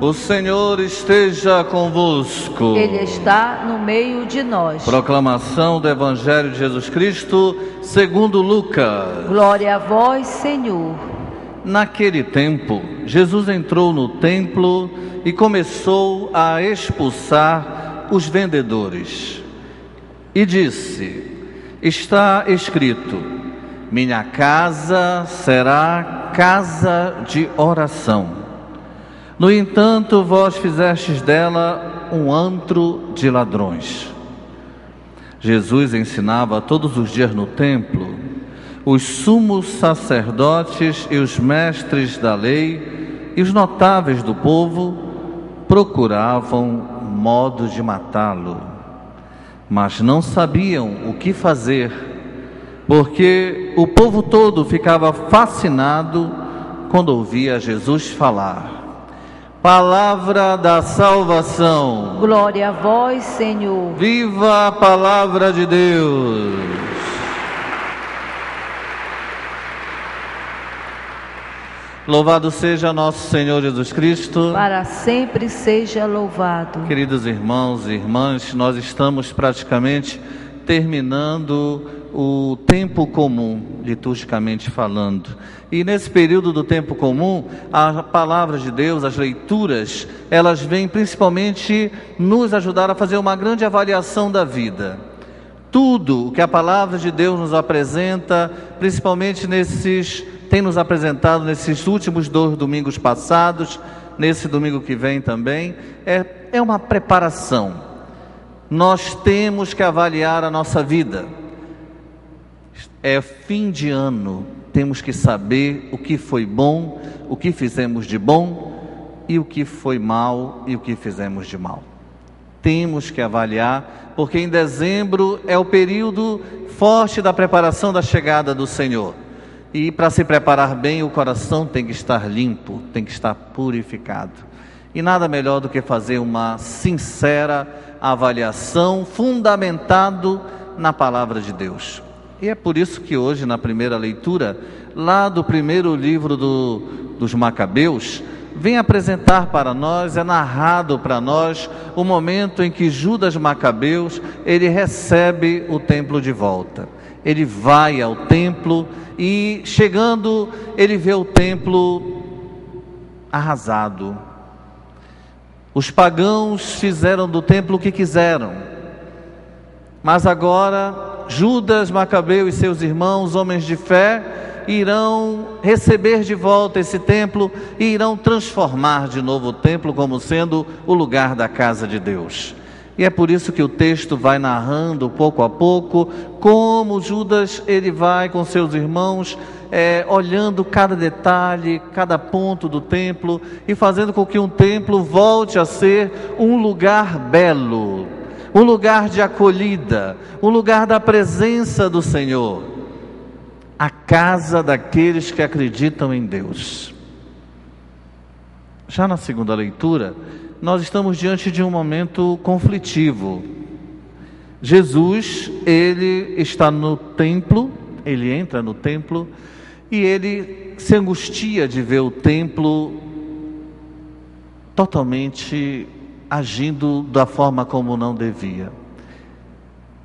O Senhor esteja convosco. Ele está no meio de nós. Proclamação do Evangelho de Jesus Cristo, segundo Lucas. Glória a vós, Senhor. Naquele tempo, Jesus entrou no templo e começou a expulsar os vendedores. E disse: está escrito: minha casa será casa de oração. No entanto, vós fizestes dela um antro de ladrões. Jesus ensinava todos os dias no templo. Os sumos sacerdotes e os mestres da lei e os notáveis do povo procuravam modo de matá-lo, mas não sabiam o que fazer, porque o povo todo ficava fascinado quando ouvia Jesus falar. Palavra da salvação. Glória a vós, Senhor. Viva a palavra de Deus. Louvado seja nosso Senhor Jesus Cristo. Para sempre seja louvado. Queridos irmãos e irmãs, nós estamos praticamente terminando o tempo comum, liturgicamente falando. E nesse período do tempo comum, a palavra de Deus, as leituras, elas vêm principalmente nos ajudar a fazer uma grande avaliação da vida. Tudo o que a palavra de Deus nos apresenta, principalmente tem nos apresentado nesses últimos 2 domingos passados, nesse domingo que vem também, é uma preparação. Nós temos que avaliar a nossa vida. É fim de ano, temos que saber o que foi bom, o que fizemos de bom e o que foi mal e o que fizemos de mal. Temos que avaliar, porque em dezembro é o período forte da preparação da chegada do Senhor. E para se preparar bem, o coração tem que estar limpo, tem que estar purificado. E nada melhor do que fazer uma sincera avaliação, fundamentado na palavra de Deus. E é por isso que hoje, na primeira leitura, lá do primeiro livro dos Macabeus, vem apresentar para nós, é narrado para nós, o momento em que Judas Macabeus, ele recebe o templo de volta. Ele vai ao templo e, chegando, ele vê o templo arrasado. Os pagãos fizeram do templo o que quiseram, mas agora Judas Macabeu e seus irmãos, homens de fé, irão receber de volta esse templo e irão transformar de novo o templo como sendo o lugar da casa de Deus. E é por isso que o texto vai narrando pouco a pouco como Judas ele vai com seus irmãos olhando cada detalhe, cada ponto do templo e fazendo com que um templo volte a ser um lugar belo, um lugar de acolhida, um lugar da presença do Senhor, a casa daqueles que acreditam em Deus. Já na segunda leitura, nós estamos diante de um momento conflitivo. Jesus, ele está no templo, ele entra no templo e ele se angustia de ver o templo totalmente agindo da forma como não devia.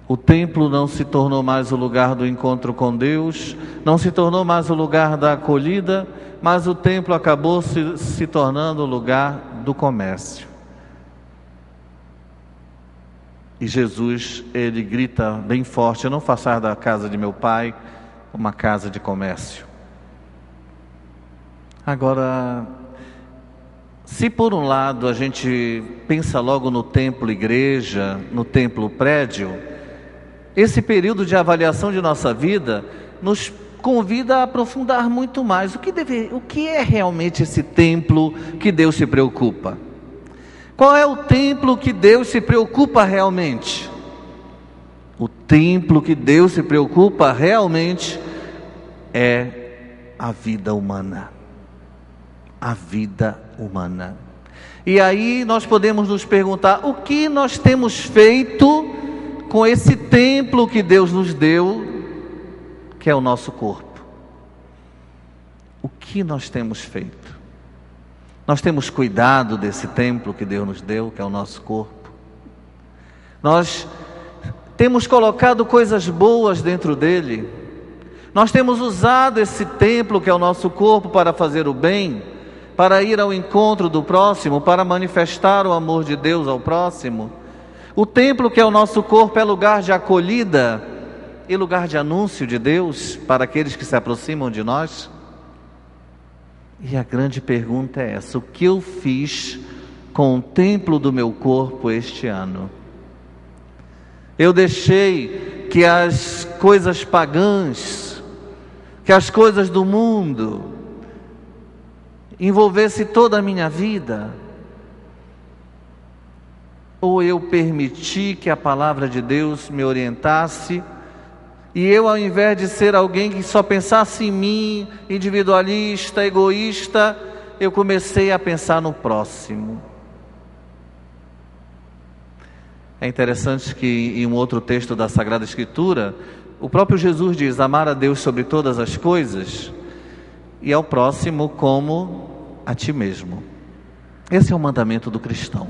O templo não se tornou mais o lugar do encontro com Deus, não se tornou mais o lugar da acolhida, mas o templo acabou se tornando o lugar do comércio. E Jesus, ele grita bem forte: eu não faço da casa de meu pai uma casa de comércio. Agora, se por um lado a gente pensa logo no templo igreja, no templo prédio, esse período de avaliação de nossa vida nos convida a aprofundar muito mais. O que é realmente esse templo que Deus se preocupa? Qual é o templo que Deus se preocupa realmente? O templo que Deus se preocupa realmente é a vida humana. A vida humana. E aí nós podemos nos perguntar: o que nós temos feito com esse templo que Deus nos deu, que é o nosso corpo? O que nós temos feito? Nós temos cuidado desse templo que Deus nos deu, que é o nosso corpo. Nós temos colocado coisas boas dentro dele. Nós temos usado esse templo que é o nosso corpo para fazer o bem, para ir ao encontro do próximo, para manifestar o amor de Deus ao próximo. O templo que é o nosso corpo é lugar de acolhida e lugar de anúncio de Deus para aqueles que se aproximam de nós. E a grande pergunta é essa: o que eu fiz com o templo do meu corpo este ano? Eu deixei que as coisas pagãs, que as coisas do mundo envolvesse toda a minha vida? Ou eu permiti que a palavra de Deus me orientasse, e eu, ao invés de ser alguém que só pensasse em mim, individualista, egoísta, eu comecei a pensar no próximo? É interessante que em um outro texto da Sagrada Escritura, o próprio Jesus diz: amar a Deus sobre todas as coisas e ao próximo como a ti mesmo. Esse é o mandamento do cristão.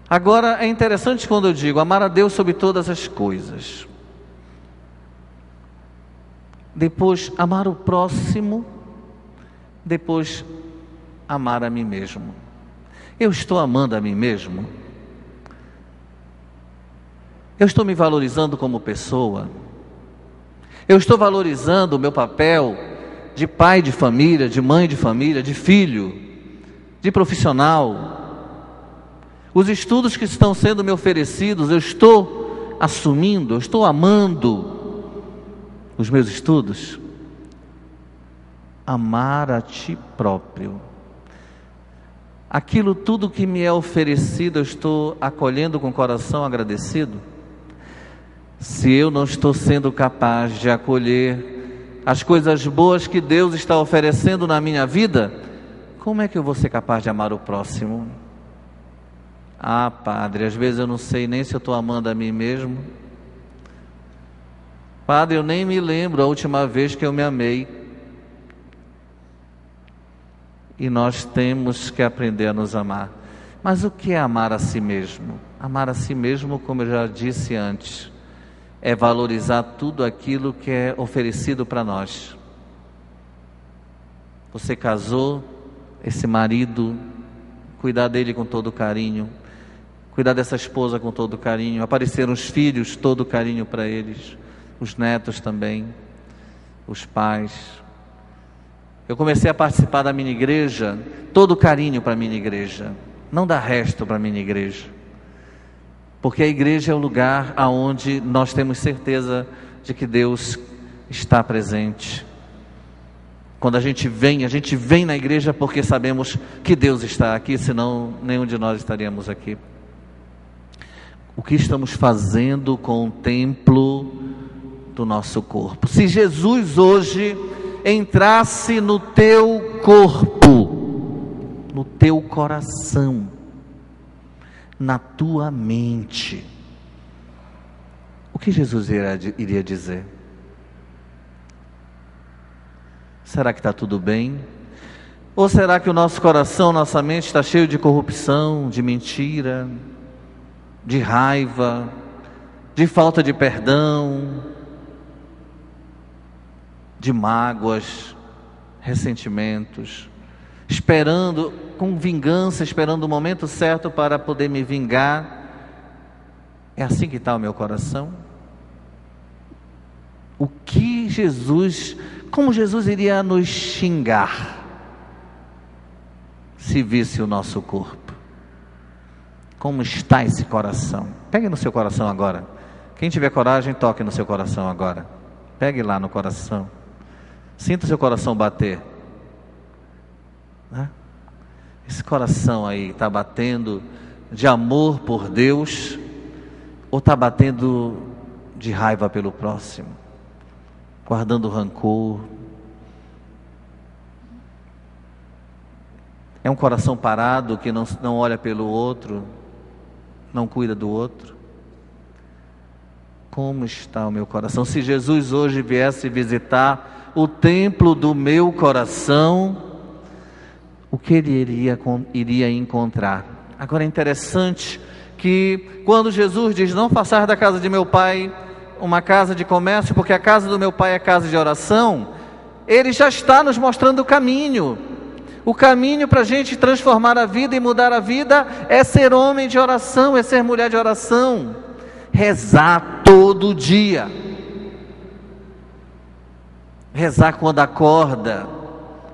Agora, é interessante quando eu digo amar a Deus sobre todas as coisas, depois amar o próximo, depois amar a mim mesmo. Eu estou amando a mim mesmo? Eu estou me valorizando como pessoa? Eu estou valorizando o meu papel de pai de família, de mãe de família, de filho, de profissional? Os estudos que estão sendo me oferecidos, eu estou assumindo, eu estou amando os meus estudos? Amar a ti próprio. Aquilo tudo que me é oferecido, eu estou acolhendo com o coração agradecido? Se eu não estou sendo capaz de acolher as coisas boas que Deus está oferecendo na minha vida, como é que eu vou ser capaz de amar o próximo? Ah, padre, às vezes eu não sei nem se eu estou amando a mim mesmo. Padre, eu nem me lembro a última vez que eu me amei. E nós temos que aprender a nos amar. Mas o que é amar a si mesmo? Amar a si mesmo, como eu já disse antes, é valorizar tudo aquilo que é oferecido para nós. Você casou, esse marido, cuidar dele com todo carinho, cuidar dessa esposa com todo carinho, apareceram os filhos, todo carinho para eles, os netos também, os pais. Eu comecei a participar da mini igreja, todo carinho para a mini igreja, não dá resto para a mini igreja, porque a igreja é o lugar aonde nós temos certeza de que Deus está presente. Quando a gente vem na igreja porque sabemos que Deus está aqui, senão nenhum de nós estaríamos aqui. O que estamos fazendo com o templo do nosso corpo? Se Jesus hoje entrasse no teu corpo, no teu coração, na tua mente, o que Jesus iria dizer? Será que está tudo bem? Ou será que o nosso coração, nossa mente está cheio de corrupção, de mentira, de raiva, de falta de perdão, de mágoas, ressentimentos, esperando com vingança, esperando o momento certo para poder me vingar? É assim que está o meu coração? O que Jesus, como Jesus iria nos xingar se visse o nosso corpo? Como está esse coração? Pegue no seu coração agora. Quem tiver coragem, toque no seu coração agora. Pegue lá no coração. Sinta o seu coração bater. Né? Esse coração aí está batendo de amor por Deus, ou está batendo de raiva pelo próximo, guardando rancor? É um coração parado que não olha pelo outro, não cuida do outro? Como está o meu coração? Se Jesus hoje viesse visitar o templo do meu coração, o que ele iria encontrar. Agora é interessante que quando Jesus diz: não façais da casa de meu pai uma casa de comércio, porque a casa do meu pai é casa de oração, ele já está nos mostrando o caminho. O caminho para a gente transformar a vida e mudar a vida é ser homem de oração, é ser mulher de oração, rezar todo dia, rezar quando acorda,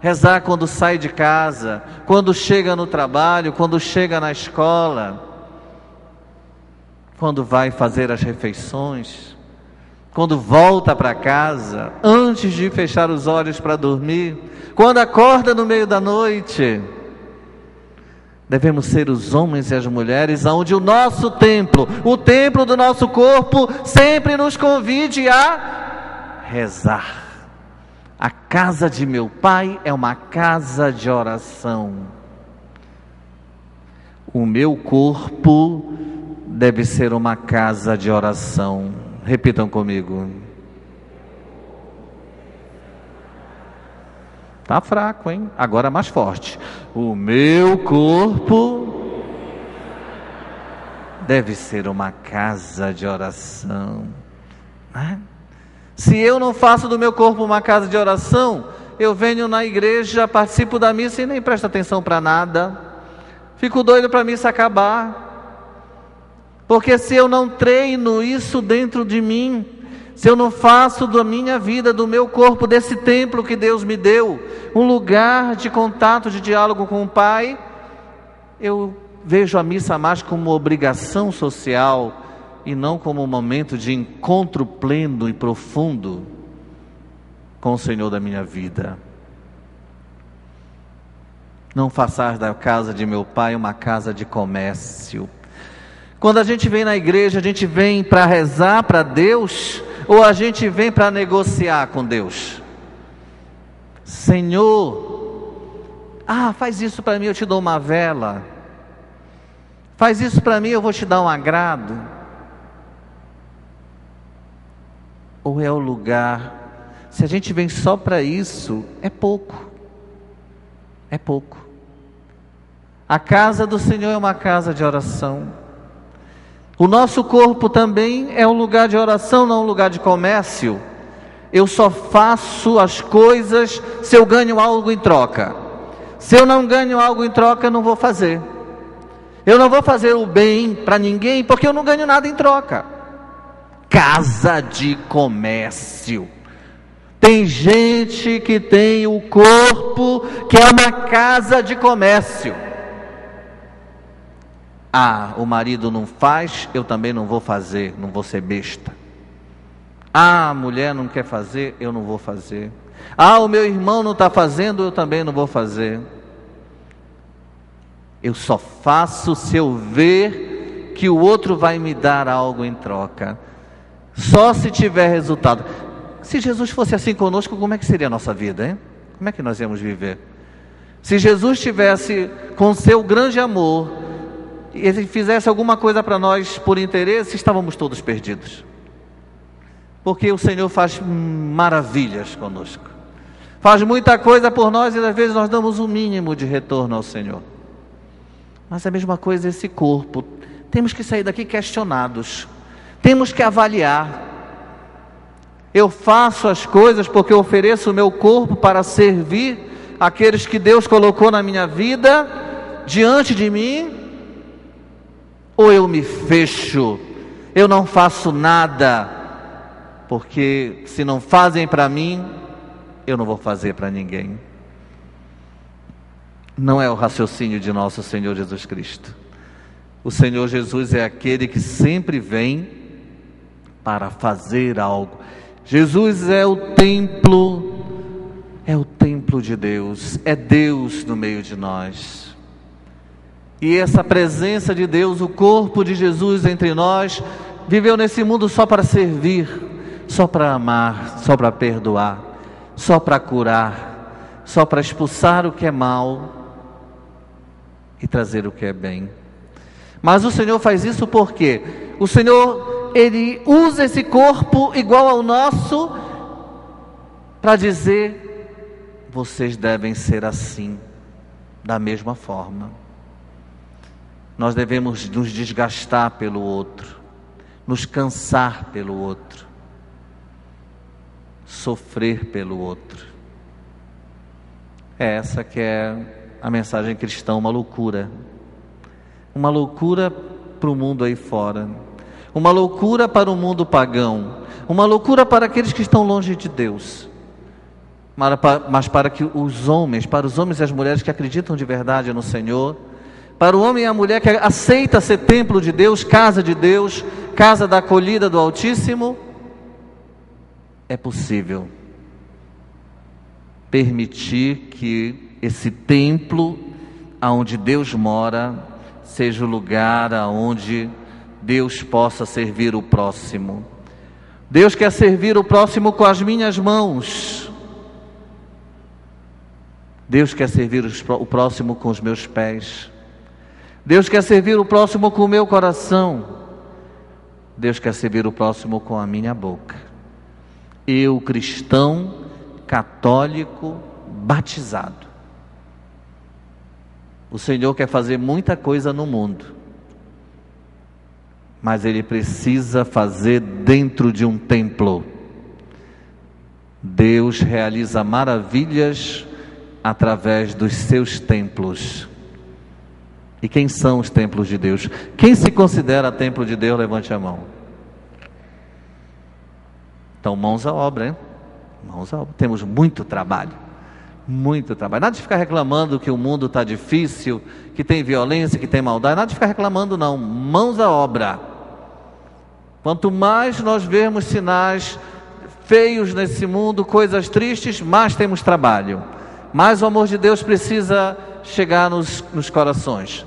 rezar quando sai de casa, quando chega no trabalho, quando chega na escola, quando vai fazer as refeições, quando volta para casa, antes de fechar os olhos para dormir, quando acorda no meio da noite. Devemos ser os homens e as mulheres onde o nosso templo, o templo do nosso corpo, sempre nos convide a rezar. A casa de meu pai é uma casa de oração. O meu corpo deve ser uma casa de oração. Repitam comigo. Tá fraco, hein? Agora mais forte. O meu corpo deve ser uma casa de oração. Se eu não faço do meu corpo uma casa de oração, eu venho na igreja, participo da missa e nem presto atenção para nada. Fico doido para a missa acabar. Porque se eu não treino isso dentro de mim, se eu não faço da minha vida, do meu corpo, desse templo que Deus me deu, um lugar de contato, de diálogo com o Pai, eu vejo a missa mais como uma obrigação social e não como um momento de encontro pleno e profundo com o Senhor da minha vida. Não façais da casa de meu Pai uma casa de comércio. Quando a gente vem na igreja, a gente vem para rezar para Deus, ou a gente vem para negociar com Deus? Senhor, faz isso para mim, eu te dou uma vela. Faz isso para mim, eu vou te dar um agrado. Ou é o lugar, se a gente vem só para isso, é pouco. É pouco. A casa do Senhor é uma casa de oração. O nosso corpo também é um lugar de oração, não um lugar de comércio. Eu só faço as coisas se eu ganho algo em troca. Se eu não ganho algo em troca, eu não vou fazer. Eu não vou fazer o bem para ninguém, porque eu não ganho nada em troca. Casa de comércio. Tem gente que tem o corpo que é uma casa de comércio. O marido não faz, eu também não vou fazer, não vou ser besta. A mulher não quer fazer, eu não vou fazer. O meu irmão não está fazendo, eu também não vou fazer. Eu só faço se eu ver que o outro vai me dar algo em troca. Só se tiver resultado. Se Jesus fosse assim conosco, como é que seria a nossa vida, hein? Como é que nós íamos viver? Se Jesus tivesse com seu grande amor, e ele fizesse alguma coisa para nós por interesse, estávamos todos perdidos. Porque o Senhor faz maravilhas conosco, faz muita coisa por nós, e às vezes nós damos o mínimo de retorno ao Senhor. Mas é a mesma coisa esse corpo. Temos que sair daqui questionados, temos que avaliar. Eu faço as coisas porque eu ofereço o meu corpo para servir aqueles que Deus colocou na minha vida, diante de mim, ou eu me fecho, eu não faço nada, porque se não fazem para mim, eu não vou fazer para ninguém. Não é o raciocínio de nosso Senhor Jesus Cristo. O Senhor Jesus é aquele que sempre vem para fazer algo. Jesus é o templo de Deus, é Deus no meio de nós. E essa presença de Deus, o corpo de Jesus entre nós, viveu nesse mundo só para servir, só para amar, só para perdoar, só para curar, só para expulsar o que é mal e trazer o que é bem. Mas o Senhor faz isso porque o Senhor, Ele usa esse corpo igual ao nosso para dizer: vocês devem ser assim. Da mesma forma, nós devemos nos desgastar pelo outro, nos cansar pelo outro, sofrer pelo outro. É essa que é a mensagem cristã, uma loucura para o mundo aí fora, uma loucura para o mundo pagão, uma loucura para aqueles que estão longe de Deus, mas para os homens e as mulheres que acreditam de verdade no Senhor, para o homem e a mulher que aceita ser templo de Deus, casa da acolhida do Altíssimo, é possível permitir que esse templo aonde Deus mora seja o lugar aonde Deus possa servir o próximo. Deus quer servir o próximo com as minhas mãos. Deus quer servir o próximo com os meus pés. Deus quer servir o próximo com o meu coração. Deus quer servir o próximo com a minha boca. Eu, cristão, católico, batizado. O Senhor quer fazer muita coisa no mundo, mas Ele precisa fazer dentro de um templo. Deus realiza maravilhas através dos seus templos. E quem são os templos de Deus? Quem se considera templo de Deus, levante a mão. Então, mãos à obra, hein? Mãos à obra. Temos muito trabalho. Muito trabalho. Nada de ficar reclamando que o mundo está difícil, que tem violência, que tem maldade. Nada de ficar reclamando, não. Mãos à obra. Quanto mais nós vermos sinais feios nesse mundo, coisas tristes, mais temos trabalho. Mais o amor de Deus precisa chegar nos corações.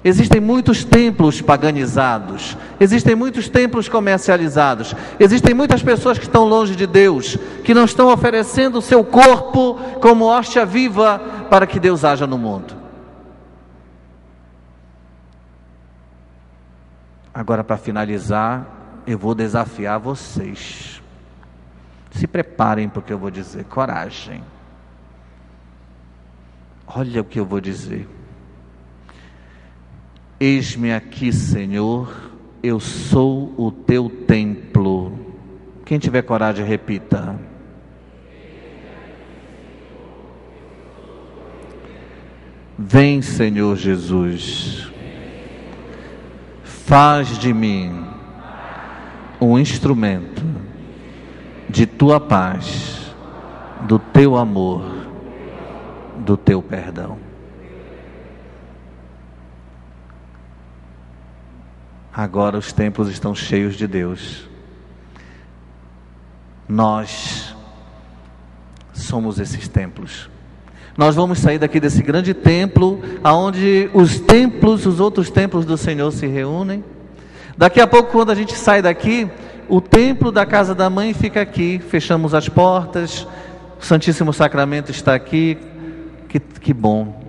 Existem muitos templos paganizados, existem muitos templos comercializados, existem muitas pessoas que estão longe de Deus, que não estão oferecendo o seu corpo como hóstia viva para que Deus haja no mundo. Agora, para finalizar, eu vou desafiar vocês. Se preparem para o que eu vou dizer. Coragem. Olha o que eu vou dizer. Eis-me aqui, Senhor, eu sou o teu templo. Quem tiver coragem, repita. Vem, Senhor Jesus, faz de mim um instrumento de tua paz, do teu amor, do teu perdão. Agora os templos estão cheios de Deus. Nós somos esses templos. Nós vamos sair daqui desse grande templo, aonde os outros templos do Senhor se reúnem. Daqui a pouco, quando a gente sai daqui, o templo da casa da mãe fica aqui. Fechamos as portas, o Santíssimo Sacramento está aqui. Que bom.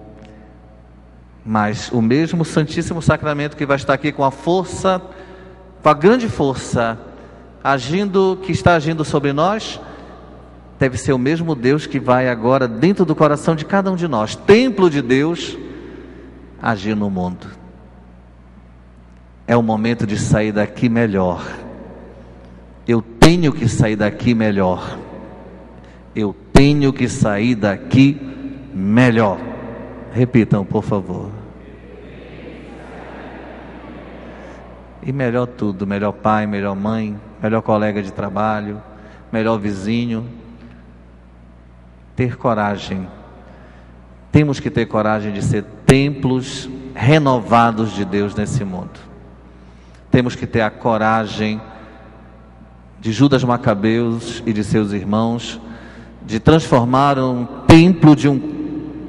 Mas o mesmo Santíssimo Sacramento que vai estar aqui com a força, com a grande força, que está agindo sobre nós, deve ser o mesmo Deus que vai agora dentro do coração de cada um de nós, templo de Deus, agir no mundo. É o momento de sair daqui melhor. Eu tenho que sair daqui melhor. Eu tenho que sair daqui melhor. Repitam, por favor. E melhor tudo, melhor pai, melhor mãe, melhor colega de trabalho, melhor vizinho. Ter coragem. Temos que ter coragem de ser templos renovados de Deus nesse mundo. Temos que ter a coragem de Judas Macabeus e de seus irmãos, de transformar um templo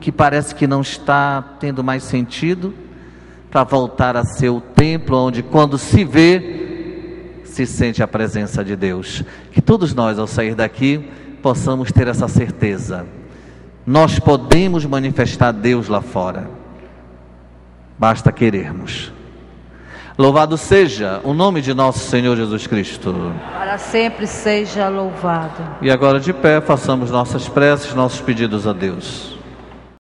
que parece que não está tendo mais sentido, para voltar a ser o templo onde, quando se vê, se sente a presença de Deus. Que todos nós, ao sair daqui, possamos ter essa certeza. Nós podemos manifestar Deus lá fora, basta querermos. Louvado seja o nome de nosso Senhor Jesus Cristo. Para sempre seja louvado. E agora de pé, façamos nossas preces, nossos pedidos a Deus.